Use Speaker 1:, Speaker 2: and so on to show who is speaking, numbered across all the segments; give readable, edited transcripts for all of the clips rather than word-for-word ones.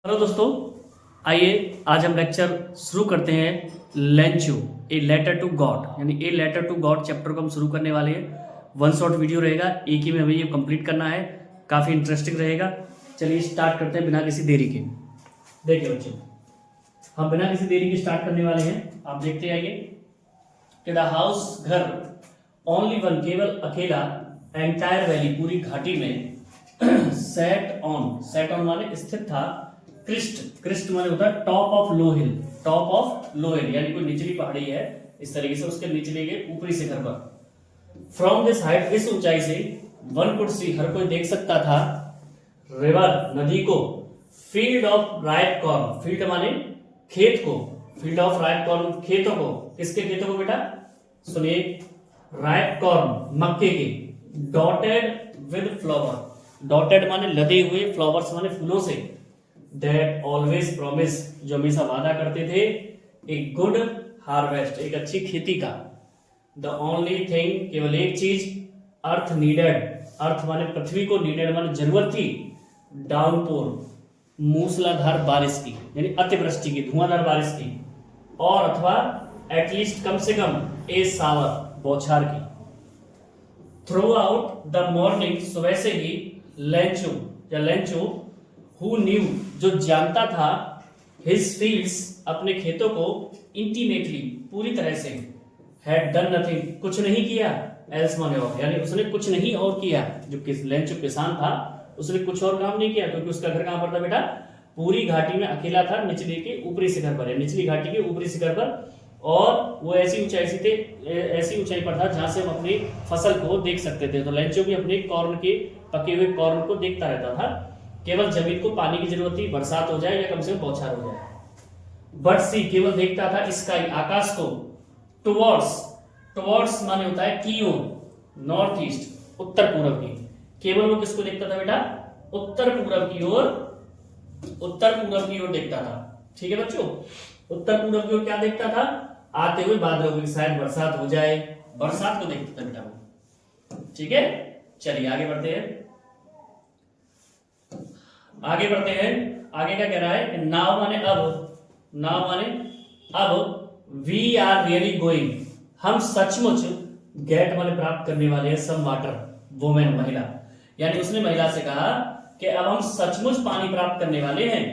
Speaker 1: Hello दोस्तों, आइए आज हम लेक्चर शुरू करते हैं। लेंचू ए लेटर टू गॉड, यानी a letter to God chapter को हम शुरू करने वाले हैं। वन शॉट वीडियो रहेगा, एक ही में हमें ये कंप्लीट करना है। काफ़ी इंटरेस्टिंग रहेगा। चलिए स्टार्ट करते हैं बिना किसी देरी के। देखिए बच्चों, हम बिना किसी देरी के स्टार्ट करने वाले हैं। आप देखते आइए कि द हाउस, घर, ओनली वन, केवल अकेला, एंटायर वैली, पूरी घाटी में सेट ऑन माने स्थित था, क्रिस्ट माने होता है top of low hill, top of low hill यानी कोई निचली पहाड़ी है इस तरीके से, उसके निचले के ऊपरी शिखर पर। फ्रॉम दिस हाइट, इस ऊंचाई से, वन कुड सी, हर कोई देख सकता था, रिवर, नदी को, field of ripe corn, field माने खेत को, फील्ड ऑफ राइप कॉर्न, खेतों को। किसके खेतों को बेटा? सुनिए, राइप कॉर्न मक्के के, डॉटेड विद फ्लावर, डॉटेड माने लदे हुए, फ्लावर्स माने फूलों से, दैट ऑलवेज प्रॉमिस, जो हमेशा वादा करते थे, एक गुड हार्वेस्ट, एक अच्छी खेती का। द ओनली थिंग, केवल एक चीज, अर्थ नीडेड, अर्थ माने पृथ्वी को, नीडेड माने जरूरत थी, डाउनपोर, मूसलाधार बारिश की, यानी अतिवृष्टि की, धुआंधार बारिश की, और अथवा एटलीस्ट कम से कम ए सावर, बौछार की। थ्रू आउट द मॉर्निंग, सुबह से ही, लेंचू हु न्यू, जो जानता था, हिज फील्ड्स, अपने खेतों को, इंटीमेटली, पूरी तरह से, हैड डन नथिंग, कुछ नहीं किया, एल्स माने और, यानी उसने कुछ नहीं और किया। जो लेंचू किसान था उसने कुछ और काम नहीं किया, क्योंकि उसका घर कहां पर था बेटा? पूरी घाटी में अकेला था, निचले के ऊपरी शिखर पर, निचली घाटी के ऊपरी शिखर पर, और वो ऐसी ऊंचाई पर था जहां से हम अपनी फसल को देख सकते थे। तो लेंचू भी अपने कॉर्न के, पके हुए कॉर्न को देखता रहता था। केवल जमीन को पानी की जरूरत थी, बरसात हो जाए या कम से कम बौछार हो जाए। बट सी, केवल देखता था स्काई, आकाश को, टुवर्ड्स माने होता है की ओर, नॉर्थ ईस्ट, उत्तर पूर्व की। केवल वो किसको देखता था बेटा? उत्तर पूर्व की ओर देखता था। ठीक है बच्चों, उत्तर पूर्व की ओर क्या देखता था? आते हुए बादलों की, शायद बरसात हो जाए, बरसात को देखता था बेटा वो। ठीक है, चलिए आगे बढ़ते हैं। आगे क्या कह रहा है? नाउ माने अब, वी आर रियली गोइंग, हम सचमुच, गेट माने प्राप्त करने वाले हैं, सम वाटर, वुमेन, महिला, यानी उसने महिला से कहा कि अब हम सचमुच पानी प्राप्त करने वाले हैं।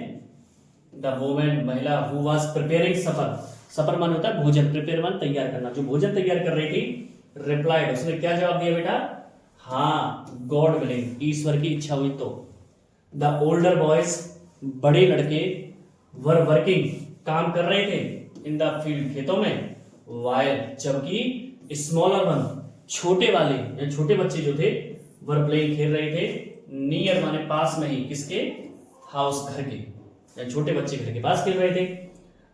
Speaker 1: द वुमेन, महिला, हु वाज प्रिपेयरिंग सफर माने होता है भोजन, प्रिपेयर माने तैयार करना, जो भोजन तैयार कर रही थी, रिप्लाइड, उसने क्या जवाब दिया बेटा? हाँ, गॉड विलिंग, ईश्वर की इच्छा हुई तो। द ओल्डर बॉयज, बड़े लड़के, वर वर्किंग, काम कर रहे थे, इन द फील्ड, खेतों में, वाइल, जबकि स्मॉलर वन, छोटे वाले या छोटे बच्चे जो थे, वर प्लेइंग, खेल रहे थे, नियर माने पास में ही, किसके? हाउस, घर के, या छोटे बच्चे घर के पास खेल रहे थे।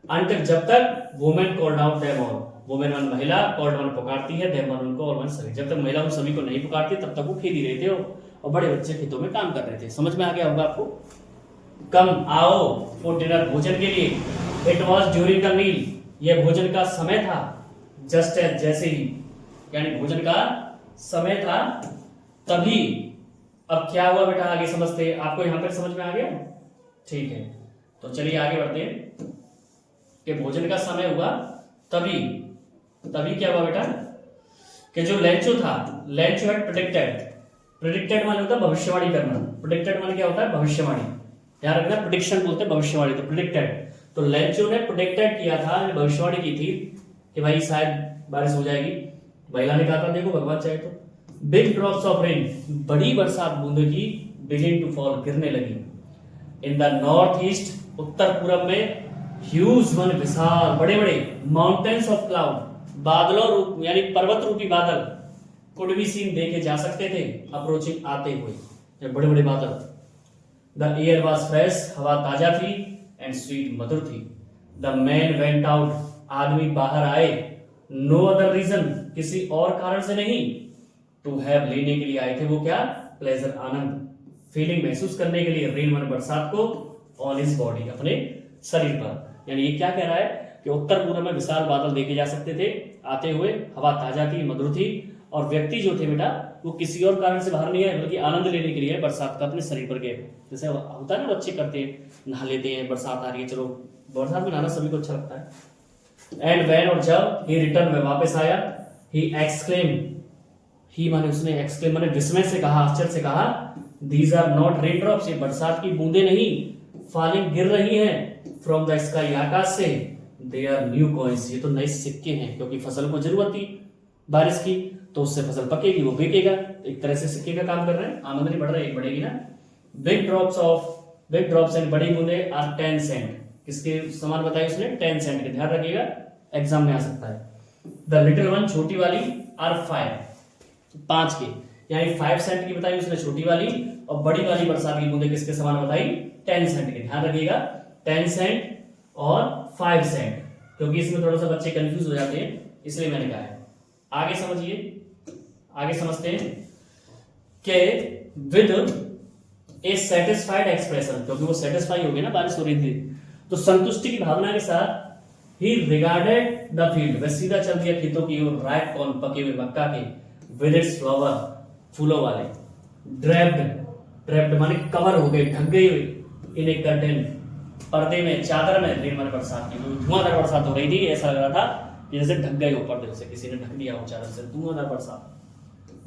Speaker 1: अंटिल, जब तक, women called out them all, women one महिला, कॉल्ड वन पुकारती है, देम वन उनको, और वन सभी, जब तक महिला उन सभी को नहीं पुकारती तब तक वो खेल ही रहे थे, और बड़े बच्चे खेतों में काम कर रहे थे। समझ में आ गया होगा आपको? कम, आओ, फॉर डिनर, भोजन के लिए। It was during the meal, यह भोजन का समय था, जस्ट एज, जैसे ही, यानी भोजन का समय था तभी। अब क्या हुआ बेटा, आगे समझते हैं। आपको यहां पर समझ में आ गया? ठीक है, तो चलिए आगे बढ़ते हैं कि भोजन का समय हुआ तभी क्या हुआ बेटा? कि जो लेंचू था, लेंचू हैड प्रेडिक्टेड माने होता है भविष्यवाणी करना, प्रेडिक्टेड माने क्या होता है? भविष्यवाणी, याद रखना, प्रेडिक्शन बोलते हैं भविष्यवाणी, तो प्रेडिक्टेड, तो लेंचू ने प्रेडिक्टेड किया था, भविष्यवाणी की थी कि भाई शायद बारिश हो जाएगी। महिला ने कहा था, देखो भगवान चाहे तो। बिग ड्रॉप्स ऑफ रेन, बड़ी बरसात बूंदों की, बिगिन टू फॉल, गिरने लगी। इन द नॉर्थ ईस्ट, उत्तर पूर्व में, ह्यूज माने विशाल, बड़े बड़े, माउंटेन्स ऑफ क्लाउड, बादलों रूप, यानी पर्वत रूपी बादल, कुड बी सीन, देखे जा सकते थे, अप्रोचिंग, आते हुए, बड़े बड़े बादल। द एयर वाज फ्रेश, हवा ताजा थी, एंड स्वीट, मधुर थी। द मैन वेंट आउट, आदमी बाहर आए, नो अदर रीजन, किसी और कारण से नहीं, टू हैव, लेने के लिए आए थे वो क्या? प्लेजर, आनंद, फीलिंग, महसूस करने के लिए, रेन माने बरसात को, ऑन हिज बॉडी, अपने शरीर पर। यानी ये क्या कह रहा है कि उत्तर पूर्व में विशाल बादल देखे जा सकते थे आते हुए, हवा ताजा थी, मधुर थी, और व्यक्ति जो थे बेटा वो किसी और कारण से बाहर नहीं आए बल्कि आनंद लेने के लिए बरसात का अपने शरीर पर गए। जैसे होता है ना बच्चे करते हैं, नहा लेते हैं, बरसात आ रही है चलो बरसात में नहाना सभी को अच्छा लगता है। एंड व्हेन और जब ही रिटर्न में वापस आया, ही एक्सक्लेम, ही माने उसने, एक्सक्लेम माने विस्मय से कहा, आश्चर्य से कहा, these are not raindrops, ये बरसात की बूंदे नहीं फॉलिंग गिर रही हैं फ्रॉम द स्काई, आकाश से, दे आर न्यू कॉइंस, ये तो नए सिक्के हैं, क्योंकि फसल को जरूरत थी बारिश की तो उससे फसल पकेगी, वो बिकेगा, एक तरह से सिक्के का काम कर रहे हैं, आमदनी बढ़ रही है, बढ़ेगी ना। बिग ड्रॉप्स एंड बड़ी बूंदे आर 10 सेंट, किसके समान बताई उसने, 10 सेंट के, ध्यान रखिएगा एग्जाम में आ सकता है। द लिटिल वन, छोटी वाली, आर 5 के, यानी 5 सेंट की बताई उसने छोटी वाली, और बड़ी वाली बरसात की बूंदे किसके समान बताई, 10 सेंट के, ध्यान रखिएगा 10 सेंट और 5 सेंट, क्योंकि इसमें थोड़ा सा बच्चे कंफ्यूज हो जाते हैं इसलिए मैंने कहा है। आगे समझिए, आगे समझते हैं कि विद ए सेटिस्फाइड एक्सप्रेशन, क्योंकि वो सेटिस्फाई हो गए ना, बारिश हो रही थी, तो संतुष्टि की भावना के साथ ही रिगार्डेड द फील्ड, वह सीधा चल दिया खेतों की ओर, राइप कॉर्न, पके हुए मक्का के, विद इट्स फ्लावर, फूलों वाले, ड्रेप्ड माने कवर हो गए, ढक गए, इन ए कर्टेन, पर्दे में, चादर में, रेन माने बरसात की, धुआंधार बरसात हो रही थी, ऐसा लग रहा था कि जैसे ढक गए हो पर्दे से, किसी ने ढक दिया हो चादर से, धुआंधार बरसात।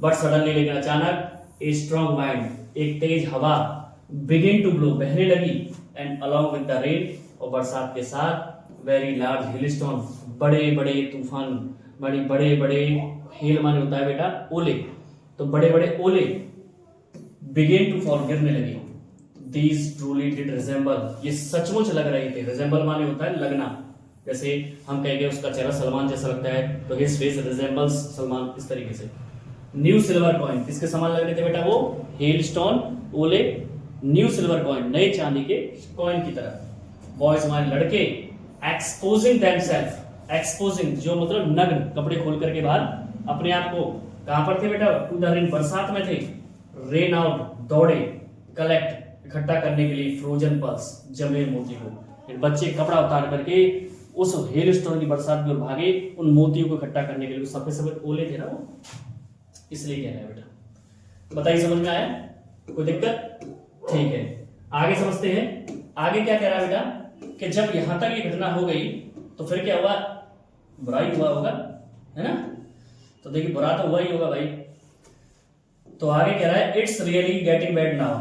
Speaker 1: बट सडनली, लेकिन अचानक, ए स्ट्रॉन्ग वाइंड, एक तेज हवा, बिगिन टू ब्लो, बहने लगी, and along with the rain, और बरसात के साथ वेरी लार्ज हिलस्टोन, बड़े बड़े तूफान, बड़े बड़े हेल माने होता है बेटा ओले, तो बड़े बड़े ओले बिगिन टू फॉल, गिरने लगे। दीज ट्रूली डिड रिजेंबल, ये सचमुच लग रहे थे, रिजेंबल माने होता है लगना, जैसे हम कहेंगे उसका चेहरा सलमान जैसा लगता है तो हिज फेस रिजेंबल्स सलमान, इस तरीके से। न्यू सिल्वर कॉइन, किसके समान लग रहे थे बेटा वो, हेलस्टोन, ओले, न्यू सिल्वर कॉइन, नए चांदी के कॉइन की तरह। बॉयज माने लड़के, एक्सपोजिंग देमसेल्फ, एक्सपोजिंग जो मतलब नग्न, कपड़े खोल करके बाहर अपने आप को, कहां पर थे बेटा, टू द रेन, बरसात में थे, रेन आउट, दौड़े, कलेक्ट, इकट्ठा करने के लिए, फ्रोजन पर्ल्स, जमे मोती को, बच्चे कपड़ा उतार करके उस हेल स्टोन की बरसात की ओर भागे, उन मोतियों को इकट्ठा करने के लिए, सफेद सफेद ओले थे ना वो, इसलिए कह रहे हैं बेटा। बताइए समझ में आया, कोई दिक्कत, ठीक है। आगे समझते हैं, आगे क्या कह रहा है बेटा कि जब यहां तक ये घटना हो गई तो फिर क्या हुआ, बुराई हुआ होगा, है ना, तो देखिए बुरा तो हुआ ही होगा भाई। तो आगे कह रहा है it's really getting bad now,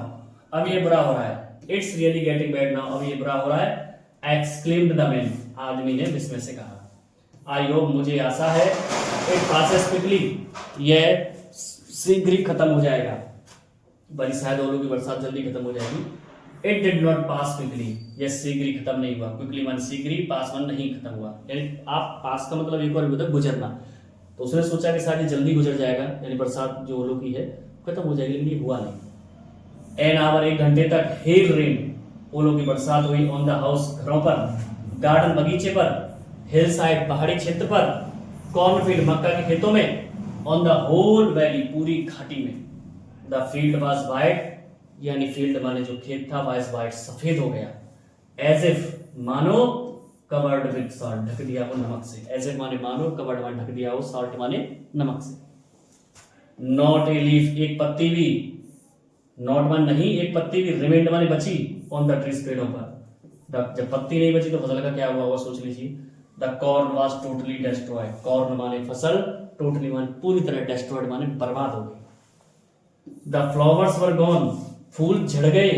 Speaker 1: अब ये बुरा हो रहा है, it's really getting bad now, अब ये बुरा हो रहा है। एक्सक्लेम्ड द मैन, आदमी ने विस्मय से कहा। आई होप, मुझे आशा है, इट पासेस क्विकली, यह शीघ्र ही खत्म हो जाएगा, बड़ी शायद ओलों की बरसात जल्दी खत्म हो जाएगी। It did not pass quickly, यह शीघ्र ही खत्म नहीं हुआ, क्विकली मान शीघ्र ही, पास मान नहीं खत्म हुआ, यानी आप पास का मतलब एक और भी होता है गुजरना, तो उसने सोचा कि शायद जल्दी गुजर जाएगा, यानी बरसात जो ओलों की है खत्म हो जाएगी, लेकिन ये हुआ नहीं। एन आवर, 1 घंटे तक, हेल रेन, ओलों की बरसात हुई, ऑन द हाउस, घरों पर, गार्डन, बगीचे पर, हिल साइड, पहाड़ी क्षेत्र पर, कॉर्नफील्ड, मक्का के खेतों में, ऑन द होल वैली, पूरी घाटी में। द फील्ड वाज वाइट, यानी फील्ड माने जो खेत था, वाज वाइट, सफेद हो गया, एज इफ मानो, कवर्ड विद सॉल्ट, ढक दिया हो नमक से, एज इफ माने मानो, कवर्ड माने ढक दिया हो, सॉल्ट माने नमक से। नॉट ए लीफ, एक पत्ती भी, नॉट मान नहीं, एक पत्ती भी, रिमेंड माने बची, ऑन द ट्रीज, पेड़ों पर, जब पत्ती नहीं बची तो फसल का क्या हुआ होगा सोच लीजिए। The corn was totally destroyed, corn माने फसल, टोटली माने पूरी तरह, डिस्ट्रॉयड माने बर्बाद हो गई। द फ्लावर्स वर गॉन, फूल झड़ गए,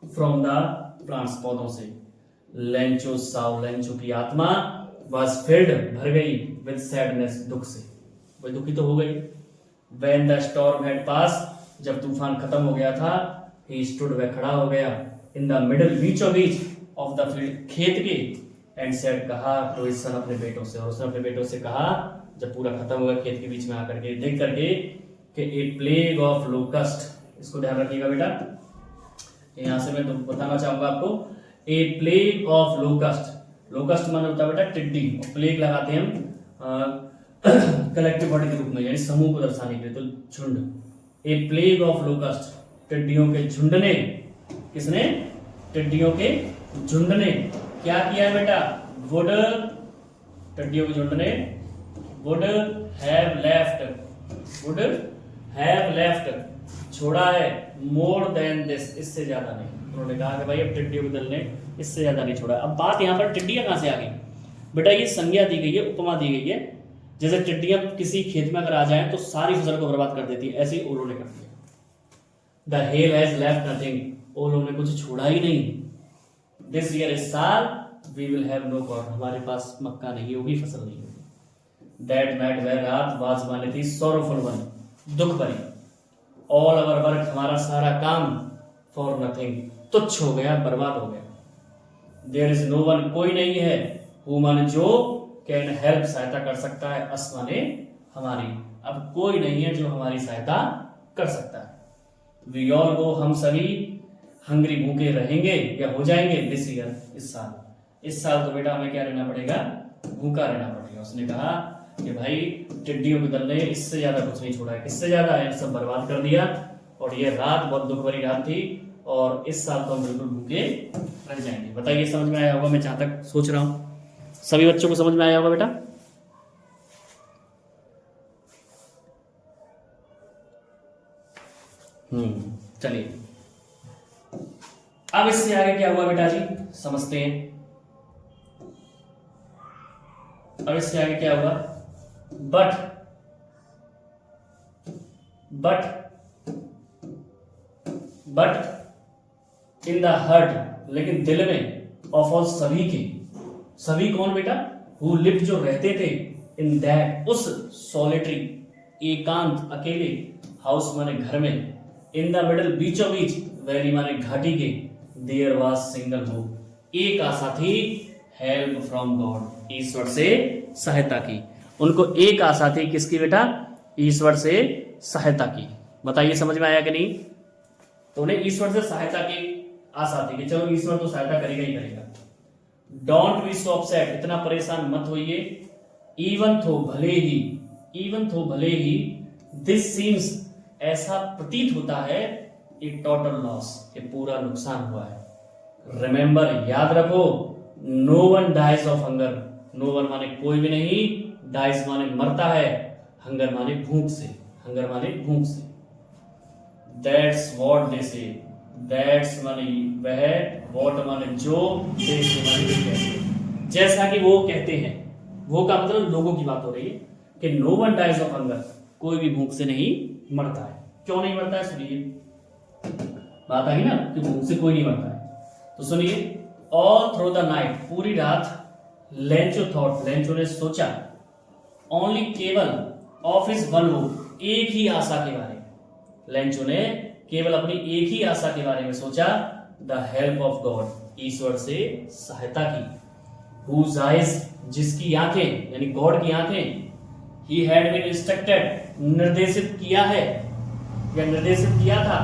Speaker 1: फ्रॉम द प्लांट्स, पौधों से। लेंचो साउ, लेंचो की आत्मा, वाज फिल्ड, भर गई, विद सैडनेस, दुख से, वह दुखी तो हो गई। व्हेन द स्टॉर्म हैड पास, जब तूफान खत्म हो गया था, ही स्टूड, वह खड़ा हो गया, इन द मिडिल, बीचों बीच, ऑफ द फील्ड, खेत के, एंड सेड, कहा टू हिज सन, अपने बेटों से, और उसने अपने बेटों से कहा, जब पूरा खत्म हुआ खेत के बीच में आकर के, देख करके कि ए प्लेग ऑफ लोकस्ट, इसको ध्यान रखिएगा बेटा, यहां से मैं तो बताना चाहूंगा आपको, ए प्लेग ऑफ लोकस्ट, लोकस्ट माने होता है बेटा टिड्डी, प्लेग लगाते हैं हम कलेक्टिव बॉडी के रूप में, यानी समूह को दर्शाने के लिए, तो झुंड। ए प्लेग ऑफ लोकस्ट, टिड्डियों के झुंड ने, किसने, टिड्डियों के झुंड ने क्या किया है बेटा, वुड, टिड्डियों के झुंड ने, would have left would have left, छोड़ा है, मोर देन दिस, इससे ज्यादा नहीं। उन्होंने कहा कि भाई अब टिड्डियों के दल ने इससे ज्यादा नहीं छोड़ा। अब बात यहाँ पर टिड्डियां कहाँ से आ गई बेटा, ये संज्ञा दी गई है, उपमा दी गई है। जैसे टिड्डियां किसी खेत में अगर आ जाए तो सारी फसल को बर्बाद कर देती है, ऐसे ही ओलों ने कर दिया। The hell has left nothing, ओलों ने कुछ छोड़ा ही नहीं। दिस ईयर, इस साल, we will have no corn, हमारे पास मक्का नहीं होगी, फसल नहीं होगी। दैट नाइट, वह रात, वाज माने थी, सॉरोफुल वन, दुख भरी। ऑल अवर वर्क, हमारा सारा काम, फॉर नथिंग, तुच्छ हो गया, बर्बाद हो गया। देयर इज नो वन, कोई नहीं है, हु माने जो, कैन हेल्प, सहायता कर सकता है, अस माने हमारी, अब कोई नहीं है जो हमारी सहायता कर सकता है। वी ऑल गो, हम सभी, हंग्री, भूखे रहेंगे या हो जाएंगे, दिस ईयर, इस साल। इस साल तो बेटा हमें क्या रहना पड़ेगा, भूखा रहना पड़ेगा। उसने कहा कि भाई टिड्डियों के दल ने इससे ज्यादा कुछ नहीं छोड़ा है, इससे ज्यादा है, सब बर्बाद कर दिया। और ये रात बहुत दुख भरी रात थी, और इस साल तो हम बिल्कुल भूखे रह जाएंगे। बताइए समझ में आया होगा, मैं जहां तक सोच रहा हूं सभी बच्चों को समझ में आया होगा बेटा। चलिए अब इससे आगे क्या हुआ बेटा जी, समझते हैं। अब इससे आगे क्या हुआ, बट इन द हार्ट, लेकिन दिल में, ऑफ ऑल, सभी के, सभी कौन बेटा, हु लिव्ड, जो रहते थे, इन दैट, उस सॉलिटरी, एकांत, अकेले, हाउस माने घर में, इन द मिडल, बीचों बीच, वैली माने घाटी के, देयर वाज सिंगल होप, एक आशा थी, हेल्प फ्रॉम गॉड, ईश्वर से सहायता की। उनको एक आशा थी, किसकी बेटा, ईश्वर से सहायता की। बताइए समझ में आया कि नहीं। तो उन्हें ईश्वर से सहायता की आशा थी कि चलो ईश्वर तो सहायता करेगा ही करेगा। डोंट बी सो अपसेट, इतना परेशान मत होइए। इवन थो, भले ही, दिस सीम्स, ऐसा प्रतीत होता है, ए टोटल लॉस, ये पूरा नुकसान हुआ है। रिमेंबर, याद रखो, no one dies of hunger, no one माने कोई भी नहीं, डाइज माने मरता है, हंगर माने भूख से, दैट्स व्हाट दे से, दैट्स माने वह, व्हाट माने जो, दे से माने वे कहते हैं, जैसा कि वो कहते हैं। वो का मतलब लोगों की बात हो रही है कि no one dies of hunger, कोई भी भूख से नहीं मरता है। क्यों नहीं मरता है, सुनिए, बात आई ना कि भूख से कोई नहीं मरता है। तो सुनिए, ऑल थ्रू द नाइट, पूरी रात, लेंचो थॉट, लेंचो ने सोचा, ओनली, केवल, ऑफ हिज वन होप, एक ही आशा के बारे में। लेंचो ने केवल अपनी एक ही आशा के बारे में सोचा, द हेल्प ऑफ गॉड, ईश्वर से सहायता की। हुज आइज, जिसकी आंखें, यानी गॉड की आंखें, ही हैड बीन इंस्ट्रक्टेड, निर्देशित किया है या निर्देशित किया था,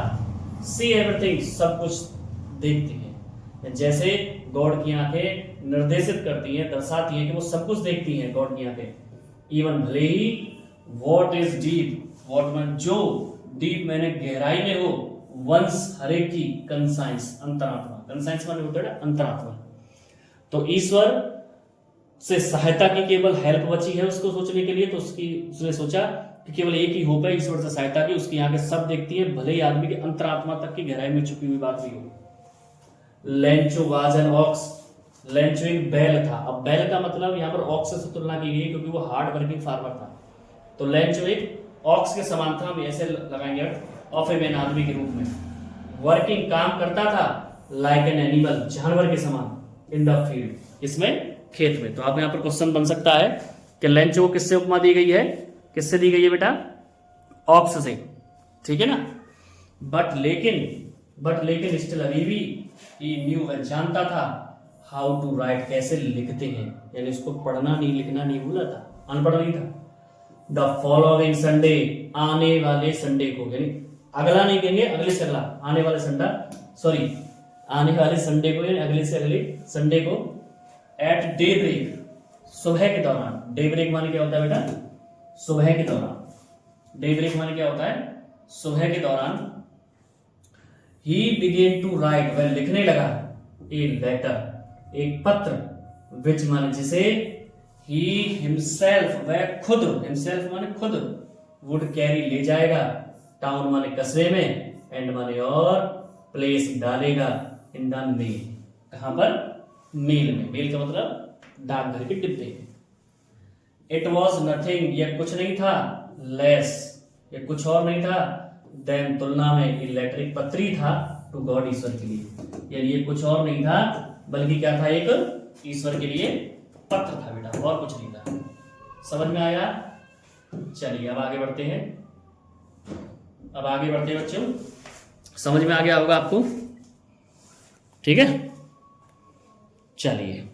Speaker 1: सी एवरीथिंग, सब कुछ देखती हैं। जैसे गॉड की आंखें निर्देशित करती हैं, दर्शाती हैं कि वो सब कुछ देखती हैं, गॉड की आंखें। इवन, भले ही, what is deep, what mean जो, डीप मैंने गहराई में हो, वंस, हर एक की, कंसाइंस, अंतरात्मा, कंसाइंस माने होता है अंतरात्मा। तो ईश्वर से सहायता की केवल हेल्प बची है उसको सोचने के लिए, तो उसने सोचा कि केवल एक ही होप है, ईश्वर से सहायता की, उसकी आंखें सब देखती है, भले ही आदमी के अंतरात्मा तक की गहराई में छुपी हुई बात भी हो। Lencho was an ox, Lencho एक बैल था। अब बैल का मतलब यहाँ पर ऑक्स से तुलना की गई क्योंकि वो हार्ड वर्किंग फार्मर था। तो लेंचो एक ऑक्स के समान था, हम ऐसे लगाएंगे, ऑफ ए मैन, आदमी के रूप में, वर्किंग, काम करता था, लाइक एन एनिमल, जानवर के समान, इन द फील्ड, इसमें, खेत में। तो आप यहाँ पर क्वेश्चन बन सकता है कि लेंचो को किससे उपमा दी गई है, किससे दी गई है बेटा, ऑक्स से, ठीक है ना। बट लेकिन स्टिल, अभी भी, ही न्यू, वह जानता था, हाउ टू राइट, कैसे लिखते हैं, यानी उसको पढ़ना नहीं लिखना नहीं भूला था, अनपढ़ नहीं था। द फॉलोइंग संडे, आने वाले संडे को, यानी अगला नहीं कहेंगे, अगले से अगला, आने वाले आने वाले संडे को, यानी अगले से अगले संडे को, एट डे ब्रेक, सुबह के दौरान। डे ब्रेक माने क्या होता है बेटा, सुबह के दौरान। डे ब्रेक माने क्या होता है, सुबह के दौरान। ही बिगेन टू राइट, वह लिखने लगा, ए लेटर, एक पत्र, विच माने जिसे, ही हिमसेल्फ, वह खुद, हिमसेल्फ माने खुद, वुड कैरी ले जाएगा, टाउन माने कस्बे में, एंड माने और, प्लेस डालेगा इन द मेल, कहां पर, मेल में। मेल का मतलब डाकघर के डिब्बे में। इट वॉज नथिंग, यह कुछ नहीं था, लेस, यह कुछ और नहीं था, देन तुलना में, ये लेटर एक पत्री था, टू गॉड, ईश्वर के लिए, यानी ये कुछ और नहीं था बल्कि क्या था, एक ईश्वर के लिए पत्र था बेटा, और कुछ नहीं था। समझ में आया? चलिए अब आगे बढ़ते हैं, अब आगे बढ़ते हैं बच्चों, समझ में आ गया होगा आपको, ठीक है। चलिए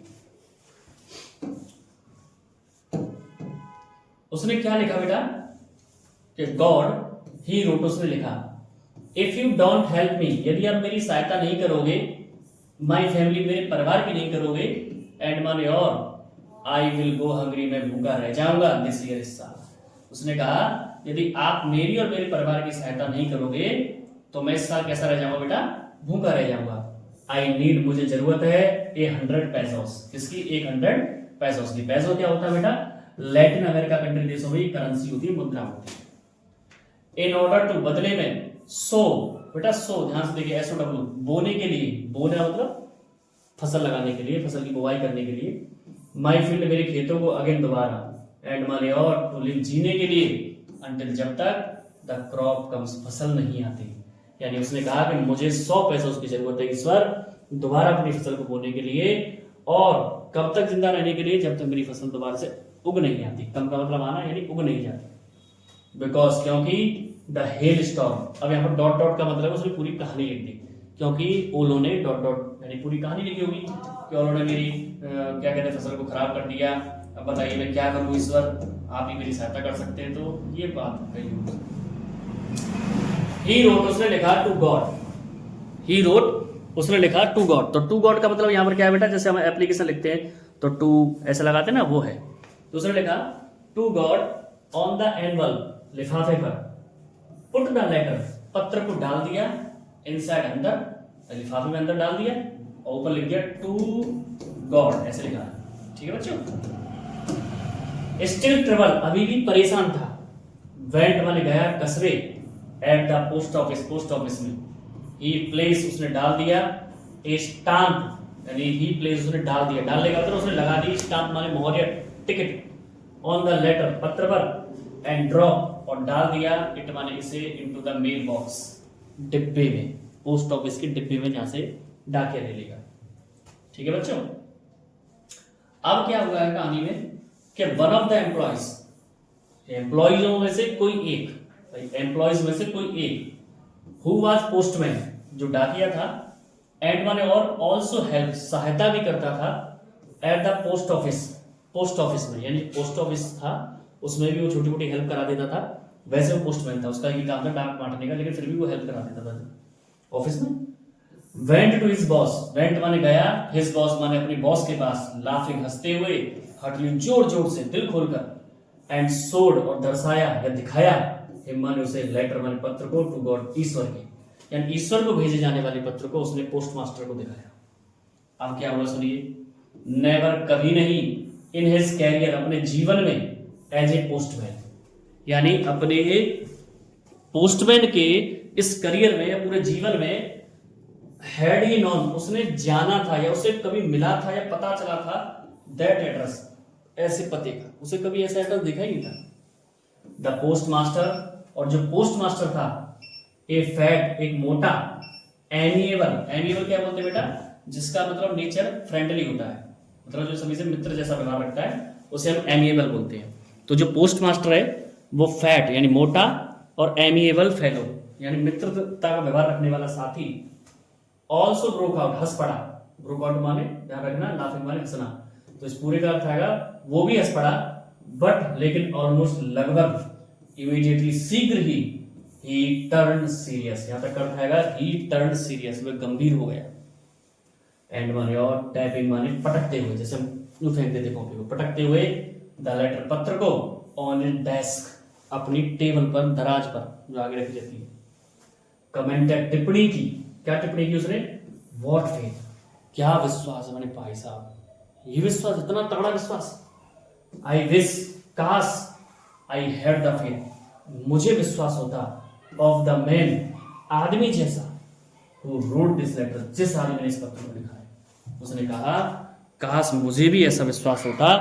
Speaker 1: उसने क्या लिखा बेटा कि गॉड ही रोट, उसने लिखा if you don't help me, यदि आप मेरी सहायता नहीं करोगे, माई फैमिली, मेरे परिवार की नहीं करोगे, एंड माने और, आई विल गो हंग्री, मैं भूखा रह जाऊंगा दिस ईयर, इस साल। उसने कहा यदि आप मेरी और मेरे परिवार की सहायता नहीं करोगे तो मैं इस साल कैसा रह जाऊंगा बेटा, भूखा रह जाऊंगा। आई नीड, मुझे जरूरत है, 100 पैसोस, किसकी, 100 पैसोस की। पैसो क्या होता है बेटा, लैटिन अमेरिका कंट्री देशों में करेंसी होती है, मुद्रा होती है। इन ऑर्डर टू, बदले में, सो, बेटा सो ध्यान से देखिए, SOW, बोने के लिए, बोना मतलब फसल लगाने के लिए, फसल की बुवाई करने के लिए, माई फील्ड, मेरे खेतों को, अगेन दोबारा, एंड माने और, टू लिव, जीने के लिए, अंटिल, जब तक, द क्रॉप कम्स, फसल नहीं आती। यानी उसने कहा कि मुझे 100 पैसों की जरूरत है ईश्वर, दोबारा अपनी फसल को बोने के लिए, और कब तक जिंदा रहने के लिए, जब तक मेरी फसल दोबारा से उग नहीं आती। कम का मतलब आना, यानी उग नहीं जाती, बिकॉज, क्योंकि द हेल स्टॉर्म, अब यहाँ पर डॉट डॉट का मतलब उसने पूरी कहानी लिख दी, क्योंकि ओलो ने डॉट डॉट यानी पूरी कहानी लिखी होगी कि ओलो ने मेरी क्या कहते हैं फसल को खराब कर दिया, अब बताइए मैं क्या करूं ईश्वर, आप ही मेरी सहायता कर सकते हैं। तो ये बात कही होगी। ही रोट, उसने लिखा टू गॉड, ही रोट, उसने लिखा टू गॉड। तो टू गॉड का मतलब यहाँ पर क्या है बेटा, जैसे हम एप्लीकेशन लिखते हैं तो टू ऐसा लगाते हैं ना, वो है। तो उसने लिखा to God on the envelope, लिफाफे पर, पुट द लेटर, पत्र को डाल दिया, इनसाइड, अंदर, लिफाफे में अंदर डाल दिया, और ऊपर लिख दिया टू गॉड, ऐसे लिखा। ठीक है बच्चों। स्टिल ट्रेवल, अभी भी परेशान था, वेंट माने गया, कस्बे, at the post office, post office में, ही प्लेस, उसने डाल दिया, ए स्टाम्प, यानी ही प्लेस, उसने डाल दिया, डालने का मतलब उसने लगा दी, स्टाम्प माने मोहर, टिकट, ऑन द लेटर, पत्र पर, एंड ड्रॉप, और डाल दिया, इट माने इसे, इनटू द मेल बॉक्स, डिब्बे में, पोस्ट ऑफिस के डिब्बे में, जहां से डाकिया ले लेगा। ठीक है बच्चों। अब क्या हुआ है कहानी में कि वन ऑफ द एम्प्लॉइज, एम्प्लॉइजों में से कोई एक, एम्प्लॉइज में से कोई एक, हु वाज पोस्टमैन, जो डाकिया था, एंड माने और, ऑल्सो हेल्प, सहायता भी करता था, at the post office, post office में, यानी पोस्ट ऑफिस था उसमें भी वो छोटी मोटी हेल्प करा देता था। वैसे वो पोस्टमैन था, उसका ये काम था डाक बांटने का, लेकिन फिर भी वो हेल्प करा देता था ऑफिस में। Went to his boss, went माने गया, हिज बॉस माने अपनी बॉस के पास, लाफिंग, हंसते हुए, हटली, जोर जोर से, दिल खोलकर, एंड सोड, और दर्शाया या दिखाया, हिम माने उसे, लेटर माने पत्र को, टू गॉड, ईश्वर के, यानी ईश्वर को भेजे जाने वाले पत्र को उसने पोस्ट मास्टर को दिखाया। अब क्या हुआ सुनिए, नेवर, कभी नहीं, इन हिज कैरियर, अपने जीवन में, एज ए पोस्टमैन, यानी अपने पोस्टमैन के इस करियर में या पूरे जीवन में, हैड ही नॉन, उसने जाना था या उसे कभी मिला था या पता चला था, दैट एड्रेस, ऐसे पते का, उसे कभी ऐसा एड्रेस देखा ही नहीं था। द पोस्ट मास्टर, और जो पोस्ट मास्टर था, ए फैट, एक मोटा, एमिएबल, एमिएबल क्या बोलते हैं बेटा, जिसका मतलब नेचर फ्रेंडली होता है, मतलब जो सभी से मित्र जैसा व्यवहार रखता है, उसे हम एमिएबल बोलते हैं। तो जो पोस्ट मास्टर है वो फैट यानी मोटा, और एमिएबल फेलो यानी मित्रता का व्यवहार रखने वाला साथी, ऑल्सो ब्रोक आउट, हंस पड़ा, ब्रोक आउट माने ध्यान रखना, लाफिंग माने हंसना, तो इस पूरे का अर्थ आएगा वो भी हंस पड़ा, बट लेकिन ऑलमोस्ट, लगभग, इमीडिएटली, शीघ्र ही टर्न सीरियस, यहां तक अर्थ आएगा ही टर्न सीरियस, वह गंभीर हो गया। एंड माने और, टैपिंग माने पटकते हुए, जैसे हम यूं फेंक देते कॉपी को, पटकते हुए, द लेटर, पत्र को, ऑन ए डेस्क, अपनी टेबल पर, दराज पर जो आगे रखी जाती है। कमेंटेड, टिप्पणी की, क्या टिप्पणी की उसने, व्हाट फेथ, क्या विश्वास है मैंने भाई साहब, ये विश्वास, इतना तगड़ा विश्वास, आई विश, काश, आई हैड द फेथ, मुझे विश्वास होता ऑफ द मैन, आदमी जैसा, हु रोट दिस लेटर, जिस आदमी ने इस पत्र को लिखा है। उसने कहा काश मुझे भी ऐसा विश्वास होता,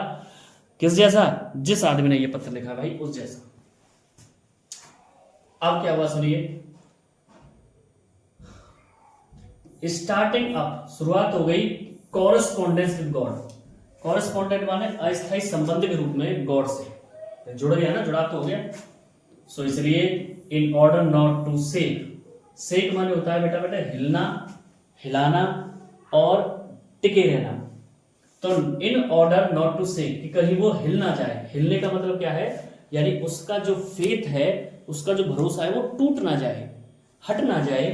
Speaker 1: किस जैसा, जिस आदमी ने यह पत्र लिखा भाई उस जैसा। अब क्या हुआ सुनिए, स्टार्टिंग अप, शुरुआत हो गई कॉरेस्पॉन्डेंस विद गॉड। कॉरेस्पॉन्डेंट माने अस्थायी संबंध के रूप में गॉड से जुड़ गया ना, जुड़ा तो हो गया। सो इसलिए इन ऑर्डर नॉट टू सेक माने होता है बेटा हिलना, हिलाना और टिके रहना। तो इन ऑर्डर नॉट टू सेक, कि कहीं वो हिल ना जाए। हिलने का मतलब क्या है, यानी उसका जो फेथ है, उसका जो भरोसा है वो टूट ना जाए, हट ना जाए।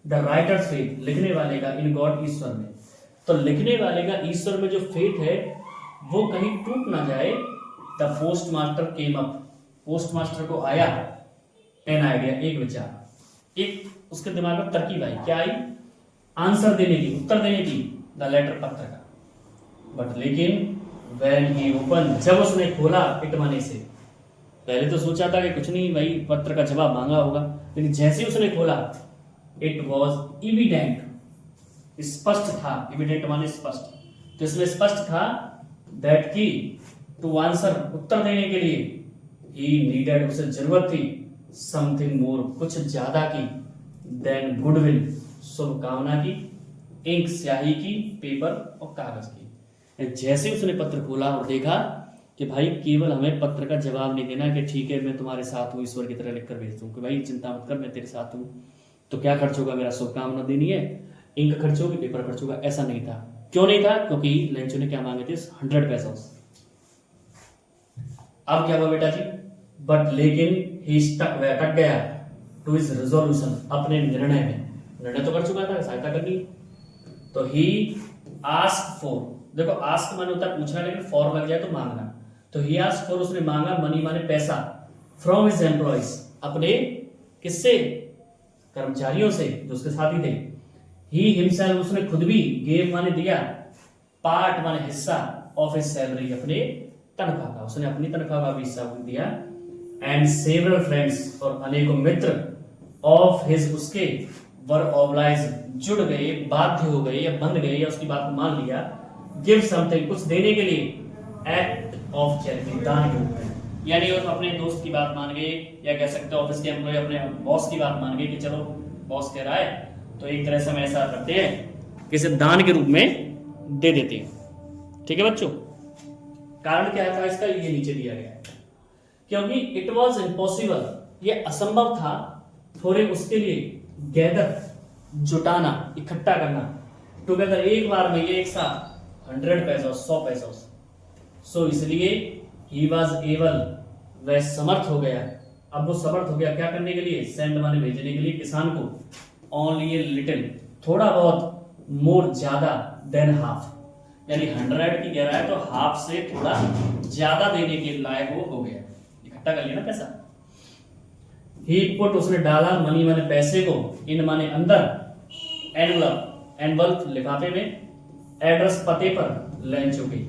Speaker 1: द राइटर फेथ, लिखने वाले का, इन गॉड, ईश्वर में। तो लिखने वाले का ईश्वर में जो फेथ है वो कहीं टूट ना जाए। The post master came up, post master को आया एन आइडिया, एक विचार, एक उसके दिमाग में तरकीब आई। क्या आई? आंसर देने की, उत्तर देने की, द लेटर, पत्र का। बट लेकिन व्हेन ही ओपन, जब उसने खोला, इट माने से, पहले तो सोचा था कि कुछ नहीं भाई पत्र का जवाब मांगा होगा, लेकिन जैसे ही उसने खोला, इट वॉज इविडेंट, स्पष्ट था। इविडेंट माने स्पष्ट, तो इसमें स्पष्ट था दैट की टू आंसर, उत्तर देने के लिए, ही नीडेड, उसे जरूरत थी, समथिंग मोर, कुछ ज्यादा की, देन गुडविल, शुभकामना की, इंक, स्याही की, पेपर और कागज की। जैसे उसने पत्र खोला और देखा कि भाई केवल हमें पत्र का जवाब नहीं देना कि ठीक है मैं तुम्हारे साथ हूँ, ईश्वर की तरह लिखकर भेज दूँ कि भाई चिंता मत कर मैं तेरे साथ हूँ, तो क्या खर्च होगा, मेरा शुभकामना देनी है, इंक खर्च होगी, पेपर खर्च होगा, ऐसा नहीं था। क्यों नहीं था? क्योंकि लेंचो ने क्या मांगे थे? 100 पैसा। अब क्या हुआ बेटा जी? बट लेकिन ही स्टक, वह अटक गया टू हिज रिजोल्यूशन, अपने निर्णय में। निर्णय तो कर चुका था, सहायता करनी। तो ही आस्क फॉर, देखो आस्क माने होता है पूछना, लेकिन फॉर लग जाए तो मांगना। तो ही आस्क फॉर, उसने मांगा, मनी माने पैसा, फ्रॉम हिज एम्प्लॉइज, अपने किससे? कर्मचारियों से जो उसके साथी थे। ही हिमसेल्फ, उसने खुद भी, गेव माने दिया, पार्ट माने हिस्सा, ऑफ हिज सैलरी, अपने तनख्वाह का, उसने अपनी तनख्वाह का भी हिस्सा दिया। एंड सेवरल फ्रेंड्स, और अनेकों मित्र, ऑफ हिज, उसके, वर ऑब्लाइज, जुड़ गए, बाध्य हो गए या बंध गए या उसकी बात को मान लिया, गिव समथिंग, कुछ देने के लिए, एक्ट ऑफ चैरिटी, दान के रूप में। यानी वो अपने दोस्त की बात मान गए, या कह सकते हो ऑफिस के एम्प्लॉय अपने बॉस की बात मान गए कि चलो बॉस कह रहा है तो एक तरह से हम ऐसा करते हैं कि इसे दान के रूप में दे देते हैं। ठीक है बच्चों, कारण क्या था इसका, ये नीचे दिया गया है। क्योंकि इट वॉज इम्पॉसिबल, ये असंभव था, थोड़े उसके लिए, गैदर, जुटाना, इकट्ठा करना, टुगेदर, एक बार में, ये एक साथ, 100 पैसा, 100 पैसा। सो इसलिए ही वॉज एबल, वह समर्थ हो गया। अब वो समर्थ हो गया क्या करने के लिए? सेंड माने भेजने के लिए किसान को, ओनली ए लिटिल, थोड़ा बहुत, मोर, ज्यादा, देन हाफ, यानी 100 की कह रहा है तो हाफ से थोड़ा ज्यादा देने के लायक वो हो गया, इकट्ठा कर लिया ना पैसा। ही पुट, उसने डाला, मनी माने पैसे को, इन माने अंदर, एनवलप, एनवलप लिफाफे में, एड्रेस पते पर, लेंचो के,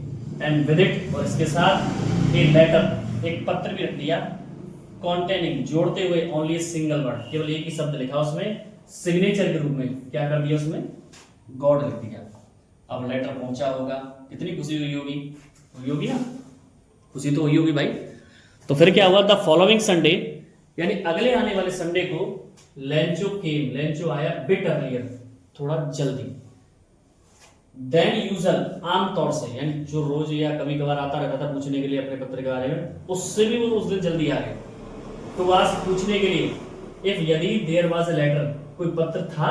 Speaker 1: एंड विद इट, और इसके साथ, ए लेटर, एक पत्र भी रख दिया, कॉन्टेनिंग, जोड़ते हुए, ओनली सिंगल वर्ड, केवल एक ही शब्द लिखा उसमें, सिग्नेचर के रूप में क्या कर दिया उसमें? गॉड लिख दिया। अब लेटर पहुंचा होगा, कितनी खुशी हुई होगी, हुई होगी ना, खुशी तो हुई होगी भाई। तो फिर क्या हुआ? द फॉलोइंग संडे, यानी अगले आने वाले संडे को, लेंचो केम, लेंचो आया, बिट अर्लियर, थोड़ा जल्दी, देन यूजुअल, आमतौर से, यानी जो रोज या कभी कभार आता रहता था पूछने के लिए अपने पत्र के बारे में, उससे भी वो उस दिन जल्दी आ गए। तो वास, पूछने के लिए, इफ, यदि, देयर वाज ए लेटर, कोई पत्र था,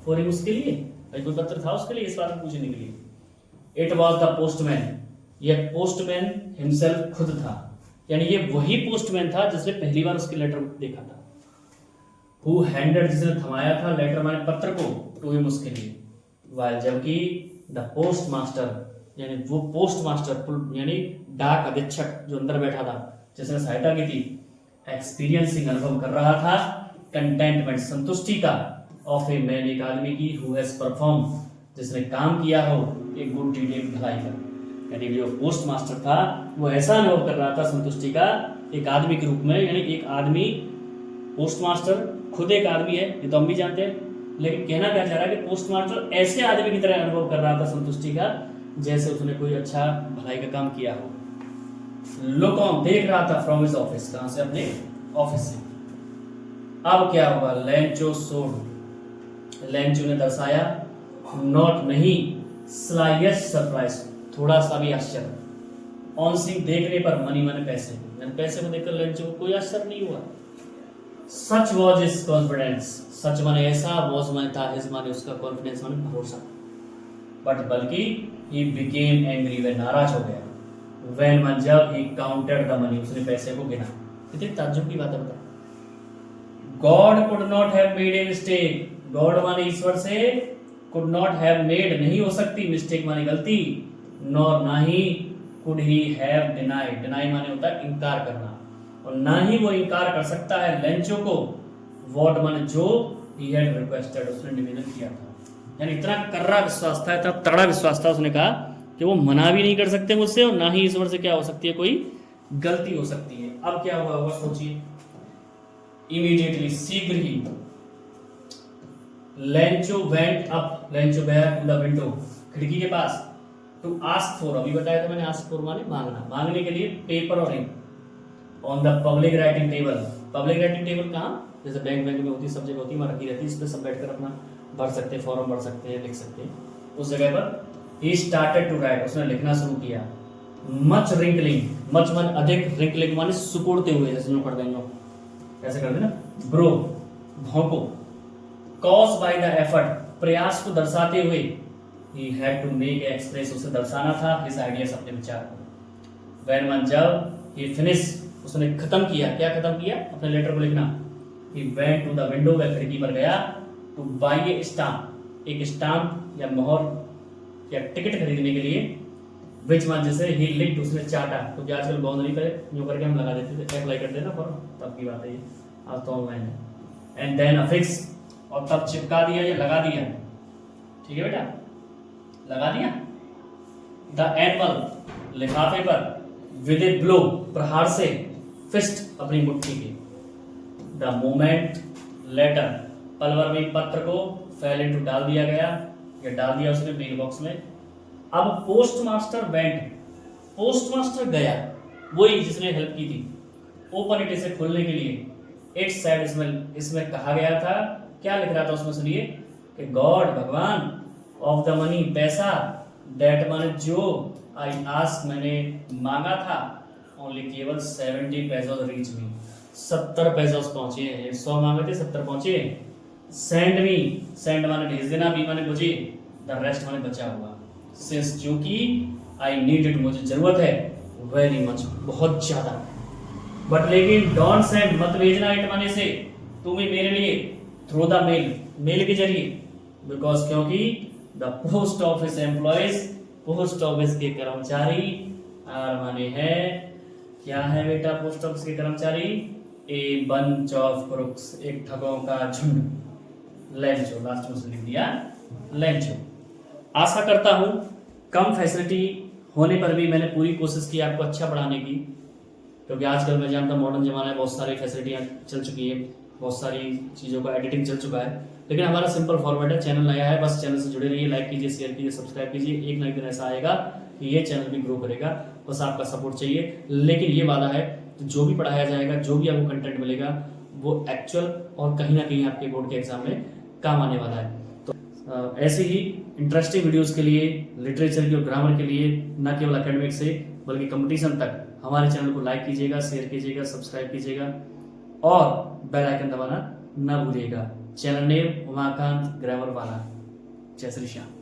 Speaker 1: फॉर हिम, उसके लिए, कोई पत्र था उसके लिए, इस बात को पूछने के लिए। इट वॉज द पोस्टमैन, यह पोस्टमैन हिमसेल्फ, खुद था, यानी ये वही पोस्टमैन था जिसने पहली बार उसके लेटर देखा था। हु हैंडेड, जिसने थमाया था, लेटर माने पत्र को, टू हिम, उसके लिए। वाइल, जबकि द पोस्ट मास्टर, यानी वो पोस्ट मास्टर, यानी डाक अधीक्षक जो अंदर बैठा था जिसने सहायता की थी, एक्सपीरियंसिंग, अनुभव कर रहा था, कंटेंटमेंट, संतुष्टि का, ऑफ ए मैन, एक आदमी की, हु हैज परफॉर्म, जिसने काम किया हो, एक गुड डीड, एक भलाई का। यानी जो पोस्ट मास्टर था वो ऐसा अनुभव कर रहा था संतुष्टि का एक आदमी के रूप में, यानी एक आदमी पोस्ट मास्टर खुद एक आदमी है, ये तो हम भी जानते हैं, लेकिन कहना क्या चाह रहा है कि पोस्ट मास्टर ऐसे आदमी की तरह अनुभव कर रहा था संतुष्टि का जैसे उसने कोई अच्छा भलाई का काम किया हो। लुक ऑन, देख रहा था फ्रॉम हिज ऑफिस, कहां से, अपने ऑफिस से। अब क्या होगा, लेंचो सोड, लेंचो ने दर्शाया, नॉट नहीं, स्लाइएस्ट सरप्राइज, थोड़ा सा भी आश्चर्य, ऑन सीइंग देखने पर, मनी माने पैसे, पैसे को देखकर लेंचो को कोई आश्चर्य नहीं हुआ। सच वॉज हिज कॉन्फिडेंस, सच माने ऐसा, वॉज माने था, हिज माने उसका, कॉन्फिडेंस माने भरोसा, बट बल्कि ही बिकेम एंग्री, वह नाराज हो गया, व्हेन मन जब ही काउंटेड द मनी, उसने पैसे को गिना। कितनी ताज्जुब की बात है बता। God could not have made a mistake, God माने ईश्वर से, कुड नॉट हैव मेड नहीं हो सकती, मिस्टेक माने गलती, नॉर ना he could he have denied, deny माने होता है इनकार करना, और ना ही वो इनकार कर सकता है लेंचो को, व्हाट माने जो, ही हैड रिक्वेस्टेड, उसने निवेदन किया था। यानी इतना कर्रा विश्वास था, इतना तगड़ा विश्वास था, उसने कहा कि वो मना भी नहीं कर सकते मुझसे, और ना ही ईश्वर से क्या हो सकती है, कोई गलती हो सकती है। अब क्या हुआ होगा सोचिए, इमीडिएटली, शीघ्र ही, लेंचो वेंट अप, लेंचो गया टू द विंडो, खिड़की के पास, टू आस्क फॉर, अभी बताया था मैंने, आस्क फॉर माने मांगना, मांगने के लिए पेपर और ink, on the public writing table, public writing table कहाँ, जैसे बैंक में होती है, सब जगह होती है, वहाँ रखी रहती है, इस पर सब बैठकर अपना भर सकते हैं, फॉर्म भर सकते हैं, लिख सकते हैं। उस जगह पर ही स्टार्टेड टू राइट, उसने लिखना शुरू किया। मच रिंकलिंग, मच मन अधिक, रिंकलिंग माने सुकुड़ते हुए, जैसे लोग करते हैं, ऐसे करते ना, ब्रो भौंको, कॉज बाय द एफर्ट, प्रयास को दर्शाते हुए, he had to make express, उसे दर्शाना था हिज आइडियाज, अपने विचार को। व्हेन मन जब ही फिनिश, उसने खत्म किया, क्या खत्म किया, अपने लेटर को लिखना, he went to the window, वह खिड़की पर गया, टू बाई ए स्टाम्प, एक स्टाम्प या मोहर या टिकट खरीदने के लिए, विच मान जैसे ही लिक्ड, उसने चाटा, क्योंकि आजकल बाउंड्री पे यूं करके हम लगा देते थे, अप्लाई करते ना फॉर्म, तब की बात है ये, आज तो ऑनलाइन है, एंड देन अफिक्स, और तब चिपका दिया या लगा दिया, ठीक है बेटा, लगा दिया, द एनिमल, लिफाफे पर, विद ए ब्लो, प्रहार से, फिस्ट, अपनी मुट्ठी के, द मोमेंट लेटर, पलवर में पत्र को, फेल इनटू, डाल दिया गया, या डाल दिया उसने मेल बॉक्स में। अब post master went, post master गया, वही जिसने हेल्प की थी, ओपन इट, इसे खोलने के लिए, इट सेड, इसमें कहा गया था, क्या लिख रहा था उसमें सुनिए, कि गॉड, भगवान, ऑफ द मनी, पैसा, दैट माने जो, आई आस्क, मैंने मांगा था, ओनली केवल 70 पैसे रीच मी, 70 पैसे पहुंचे हैं, 100 मांगे थे, 70 पहुंचे। सेंड मी, सेंड माने भेज देना, बी माने मुझे, द रेस्ट माने बचा हुआ, सिंस क्योंकि, आई नीड इट, मुझे जरूरत है, वेरी मच, बहुत ज्यादा, बट लेकिन डोंट सेंड, मत भेजना, इट माने से, तुम्हें मेरे लिए, थ्रू द मेल, मेल के जरिए, बिकॉज क्योंकि, the post office employees, post office के कर्मचारी, आर माने है, क्या है बेटा पोस्ट ऑफिस के कर्मचारी, ए बंच ऑफ क्रुक्स, एक ठगों का झुंड, लेंचो, लास्ट में लिख दिया लेंचो। आशा करता हूं कम फैसिलिटी होने पर भी मैंने पूरी कोशिश की आपको अच्छा पढ़ाने की, क्योंकि आजकल मैं जानता हूँ मॉडर्न जमाना है, बहुत सारी फैसिलिटियाँ चल चुकी है, बहुत सारी चीज़ों का एडिटिंग चल चुका है, लेकिन हमारा सिंपल फॉर्मेट है, चैनल नया है, बस चैनल से जुड़े रहिए, लाइक कीजिए, शेयर कीजिए, सब्सक्राइब कीजिए, एक ना एक दिन ऐसा आएगा कि ये चैनल भी ग्रो करेगा, बस आपका सपोर्ट चाहिए। लेकिन ये वादा है, तो जो भी पढ़ाया जाएगा, जो भी आपको कंटेंट मिलेगा, वो एक्चुअल और कहीं ना कहीं आपके बोर्ड के एग्जाम में काम आने वाला है। तो ऐसे ही इंटरेस्टिंग वीडियोस के लिए, लिटरेचर की और ग्रामर के लिए, न केवल एकेडमिक से बल्कि कंपटीशन तक, हमारे चैनल को लाइक कीजिएगा, शेयर कीजिएगा, सब्सक्राइब कीजिएगा, और बेल आइकन दबाना ना भूलिएगा। चैनल नेम उमाकांत ग्रामर वाला। जय श्री श्याम।